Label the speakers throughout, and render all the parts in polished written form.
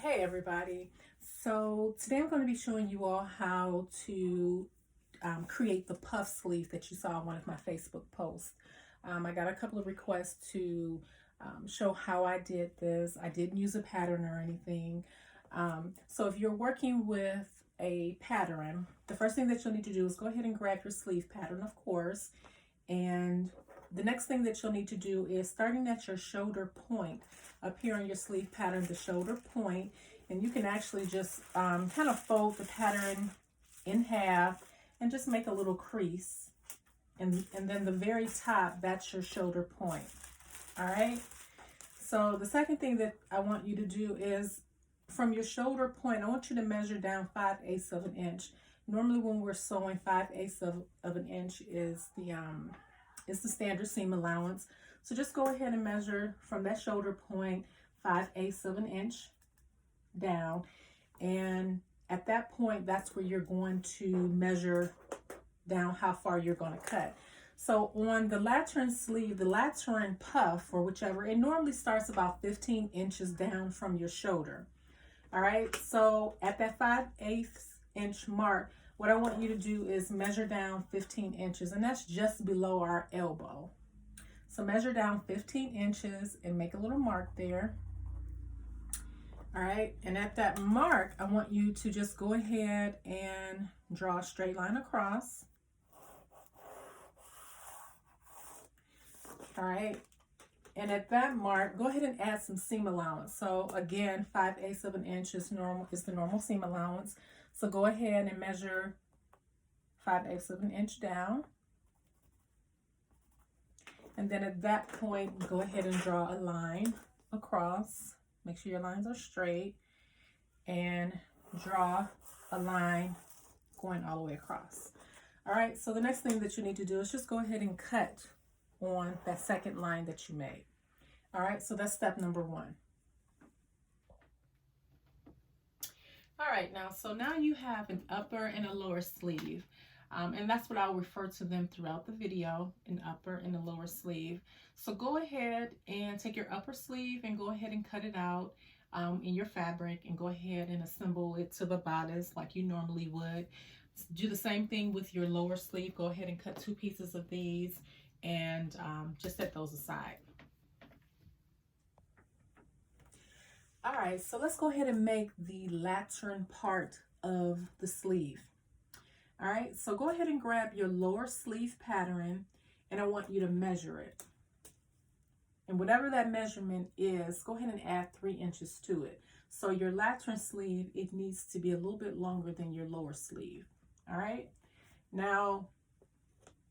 Speaker 1: Hey everybody. So today I'm going to be showing you all how to create the puff sleeve that you saw in one of my Facebook posts. I got a couple of requests to show how I did this. I didn't use a pattern or anything. So if you're working with a pattern, the first thing that you'll need to do is go ahead and grab your sleeve pattern, of course. And the next thing that you'll need to do is starting at your shoulder point up here on your sleeve pattern, the shoulder point, and you can actually just kind of fold the pattern in half and just make a little crease. And then the very top, that's your shoulder point. All right. So the second thing that I want you to do is from your shoulder point, I want you to measure down 5/8 of an inch. Normally when we're sewing, 5/8 of an inch is the standard seam allowance. So just go ahead and measure from that shoulder point 5/8 of an inch down. And at that point, that's where you're going to measure down how far you're going to cut. So on the lantern sleeve, the lantern puff or whichever, it normally starts about 15 inches down from your shoulder. All right, so at that 5/8 inch mark, what I want you to do is measure down 15 inches, and that's just below our elbow. So measure down 15 inches and make a little mark there. All right, and at that mark, I want you to just go ahead and draw a straight line across. All right, and at that mark, go ahead and add some seam allowance. So again, 5/8 of an inch is the normal seam allowance. So go ahead and measure 5/8 of an inch down. And then at that point, go ahead and draw a line across. Make sure your lines are straight and draw a line going all the way across. All right, so the next thing that you need to do is just go ahead and cut on that second line that you made. All right, so that's step number one. All right, so now you have an upper and a lower sleeve. And that's what I'll refer to them throughout the video, an upper and a lower sleeve. So go ahead and take your upper sleeve and go ahead and cut it out in your fabric and go ahead and assemble it to the bodice like you normally would. Do the same thing with your lower sleeve. Go ahead and cut 2 pieces of these and just set those aside. All right, so let's go ahead and make the lantern part of the sleeve. All right, so go ahead and grab your lower sleeve pattern and I want you to measure it. And whatever that measurement is, go ahead and add 3 inches to it. So your lantern sleeve, it needs to be a little bit longer than your lower sleeve. All right, now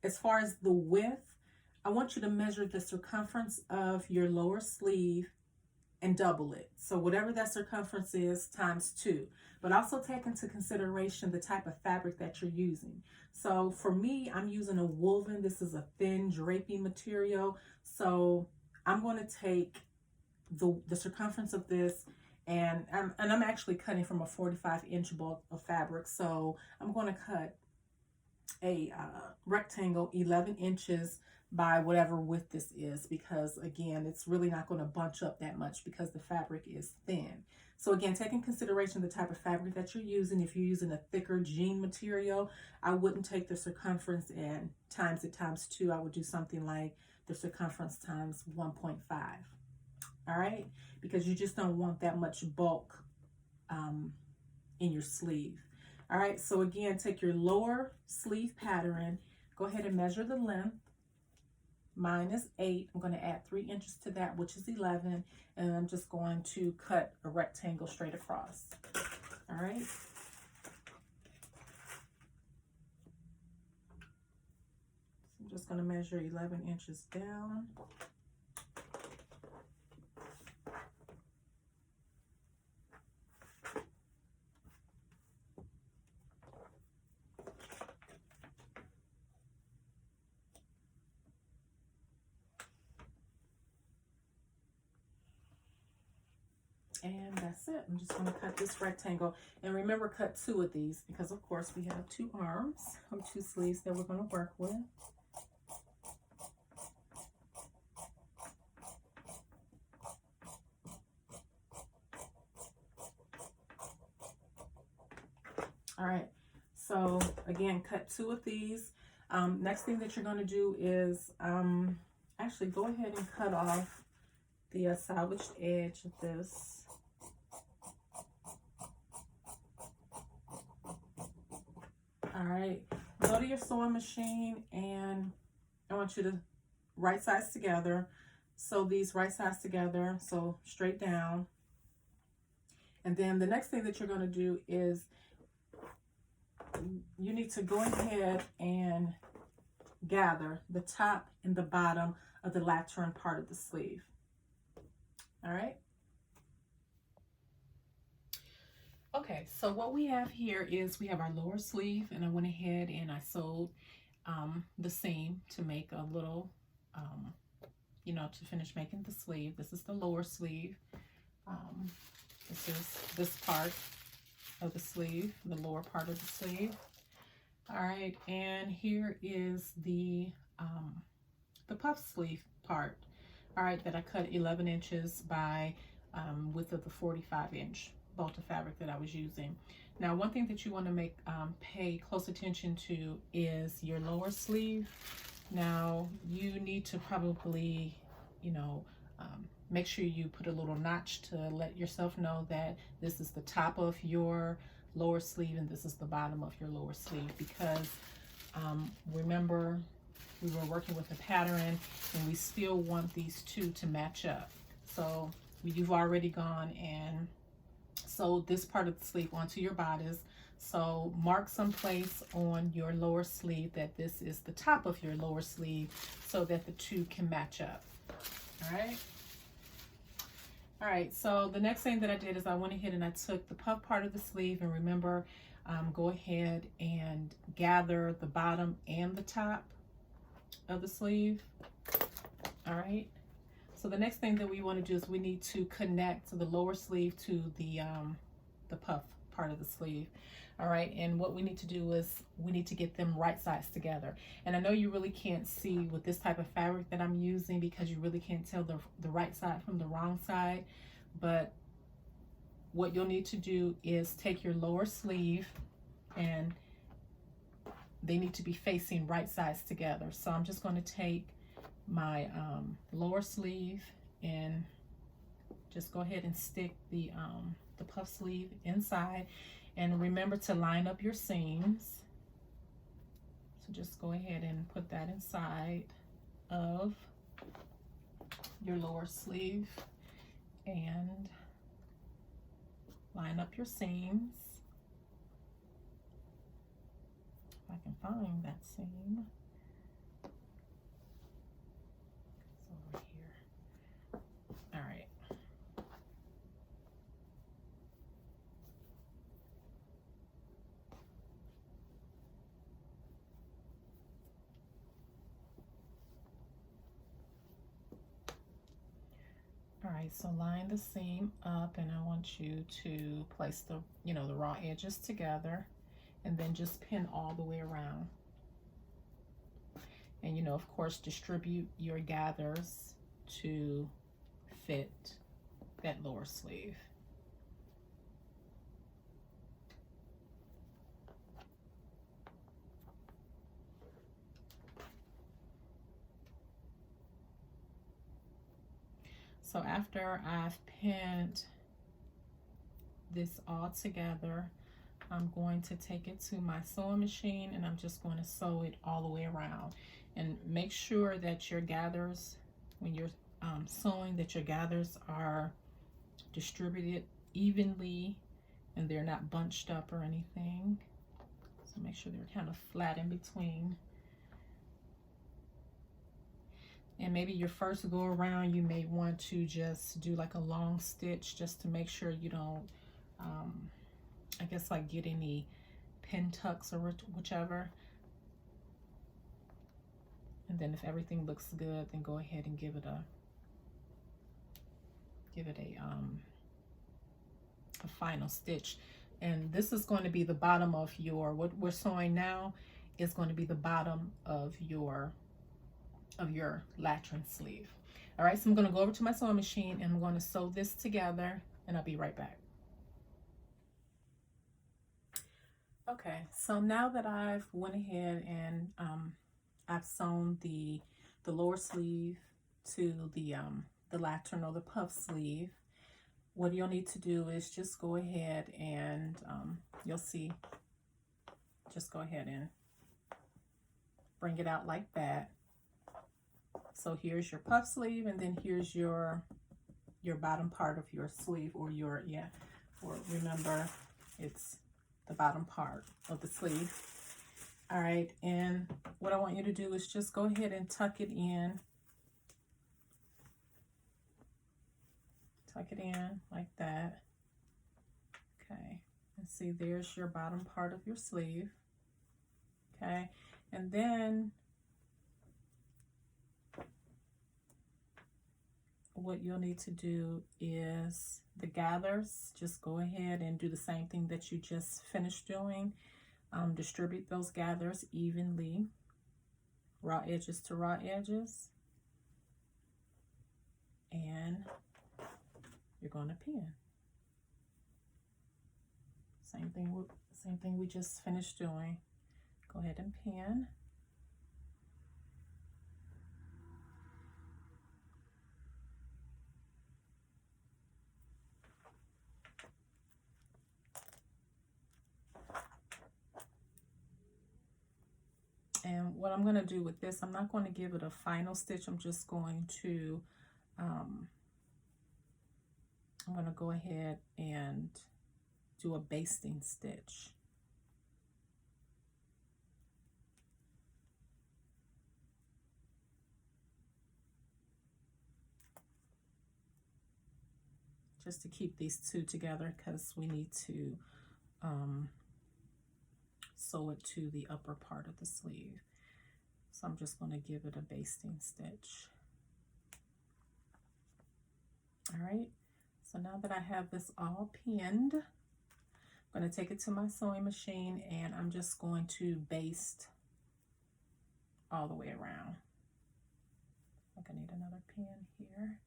Speaker 1: as far as the width, I want you to measure the circumference of your lower sleeve and double it. So whatever that circumference is times 2, but also take into consideration the type of fabric that you're using. So for me, I'm using a woven. This is a thin drapey material. So I'm going to take the circumference of this and I'm actually cutting from a 45-inch bulk of fabric. So I'm going to cut a rectangle 11 inches by whatever width this is, because again, it's really not going to bunch up that much because the fabric is thin. So again, take in consideration the type of fabric that you're using. If you're using a thicker jean material, I wouldn't take the circumference and times it times 2. I would do something like the circumference times 1.5. All right, because you just don't want that much bulk in your sleeve. All right, so again, take your lower sleeve pattern, go ahead and measure the length. Mine is 8. I'm going to add 3 inches to that, which is 11, and I'm just going to cut a rectangle straight across. All right. So I'm just going to measure 11 inches down. And that's it. I'm just going to cut this rectangle. And remember, cut 2 of these because, of course, we have 2 arms or 2 sleeves that we're going to work with. All right, so again, cut 2 of these. Next thing that you're going to do is actually go ahead and cut off the salvaged edge of this. All right, go to your sewing machine, and I want you to right sides together. Sew these right sides together, so straight down. And then the next thing that you're going to do is you need to go ahead and gather the top and the bottom of the lactern part of the sleeve. All right. Okay, so what we have here is we have our lower sleeve, and I went ahead and I sewed the seam to make a little, you know, to finish making the sleeve. This is the lower sleeve. This is this part of the sleeve, the lower part of the sleeve. All right, and here is the puff sleeve part. All right, that I cut 11 inches by width of the 45-inch bolt of fabric that I was using. Now, one thing that you want to make pay close attention to is your lower sleeve. Now, you need to probably, you know, make sure you put a little notch to let yourself know that this is the top of your lower sleeve and this is the bottom of your lower sleeve, because remember, we were working with a pattern and we still want these two to match up. So you've already gone and sewed this part of the sleeve onto your bodice. So mark someplace on your lower sleeve that this is the top of your lower sleeve so that the two can match up. All right, so the next thing that I did is I went ahead and I took the puff part of the sleeve, and remember, go ahead and gather the bottom and the top of the sleeve. All right, so the next thing that we want to do is we need to connect the lower sleeve to the puff part of the sleeve. All right, and what we need to do is we need to get them right sides together. And I know you really can't see with this type of fabric that I'm using because you really can't tell the right side from the wrong side. But what you'll need to do is take your lower sleeve, and they need to be facing right sides together. So I'm just going to take my lower sleeve and just go ahead and stick the puff sleeve inside. And remember to line up your seams. So just go ahead and put that inside of your lower sleeve and line up your seams. If I can find that seam. It's over here. All right. All right, so line the seam up, and I want you to place the, you know, the raw edges together, and then just pin all the way around. And, you know, of course, distribute your gathers to fit that lower sleeve. So after I've pinned this all together, I'm going to take it to my sewing machine, and I'm just going to sew it all the way around. And make sure that your gathers, when you're sewing, that your gathers are distributed evenly and they're not bunched up or anything. So make sure they're kind of flat in between. And maybe your first go around, you may want to just do like a long stitch just to make sure you don't, I guess, like get any pin tucks or whichever. And then if everything looks good, then go ahead and give it a final stitch. And this is going to be the bottom of your, what we're sewing now is going to be the bottom of your latrin sleeve. All right, so I'm going to go over to my sewing machine and I'm going to sew this together, and I'll be right back. Okay, so now that I've went ahead and I've sewn the lower sleeve to the lantern or the puff sleeve, what you'll need to do is just go ahead and you'll see, just go ahead and bring it out like that. So here's your puff sleeve, and then here's your bottom part of your sleeve, or your, yeah, or remember, it's the bottom part of the sleeve. All right, and what I want you to do is just go ahead and tuck it in. Tuck it in like that. Okay, and see, there's your bottom part of your sleeve. Okay, and then what you'll need to do is the gathers. Just go ahead and do the same thing that you just finished doing. Distribute those gathers evenly, raw edges to raw edges, and you're going to pin. Same thing we just finished doing. Go ahead and pin. And what I'm going to do with this, I'm not going to give it a final stitch. I'm just going to, I'm going to go ahead and do a basting stitch. Just to keep these two together, because we need to sew it to the upper part of the sleeve. So I'm just going to give it a basting stitch. All right, so now that I have this all pinned, I'm going to take it to my sewing machine, and I'm just going to baste all the way around. I think I need another pin here.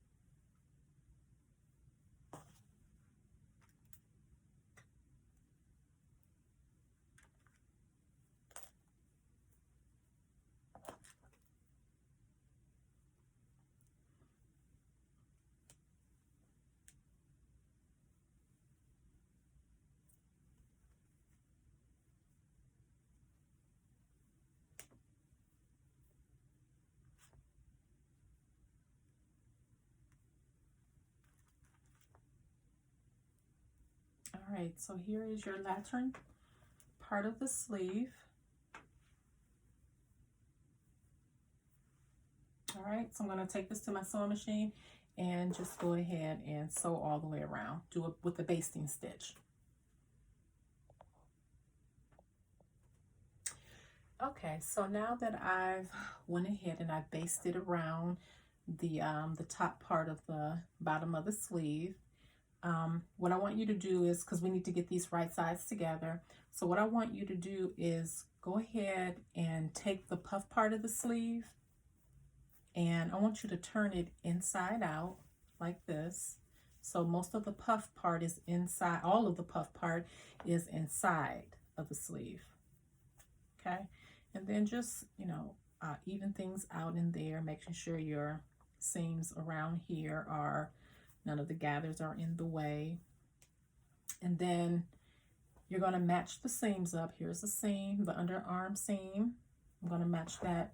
Speaker 1: All right, so here is your lantern part of the sleeve. All right, so I'm going to take this to my sewing machine and just go ahead and sew all the way around. Do it with the basting stitch. Okay, so now that I've went ahead and I basted around the top part of the bottom of the sleeve, what I want you to do is, because we need to get these right sides together, so what I want you to do is go ahead and take the puff part of the sleeve, and I want you to turn it inside out like this. So most of the puff part is inside, all of the puff part is inside of the sleeve. Okay, and then just, you know, even things out in there, making sure your seams around here are, none of the gathers are in the way. And then you're going to match the seams up. Here's the seam, the underarm seam. I'm going to match that.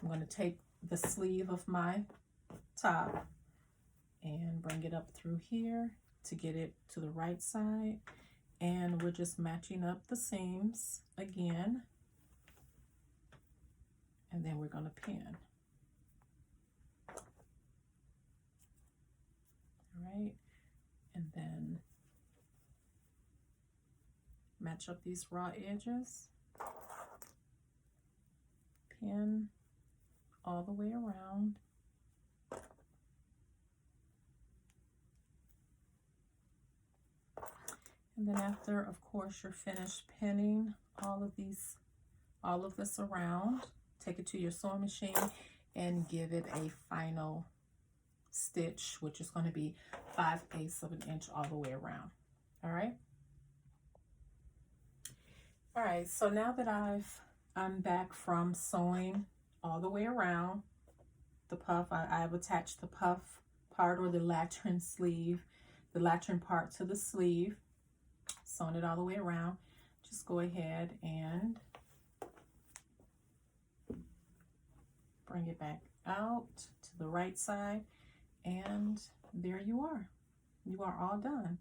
Speaker 1: I'm going to take the sleeve of my top and bring it up through here to get it to the right side. And we're just matching up the seams again. And then we're going to pin. All right. And then match up these raw edges. Pin all the way around. And then after, of course, you're finished pinning all of this around, take it to your sewing machine and give it a final stitch, which is going to be 5/8 of an inch all the way around. All right. All right, so now that I'm back from sewing all the way around the puff, I've attached the puff part or the lantern sleeve, the lantern part to the sleeve, sewn it all the way around. Just go ahead and bring it back out to the right side, and there you are. You are all done.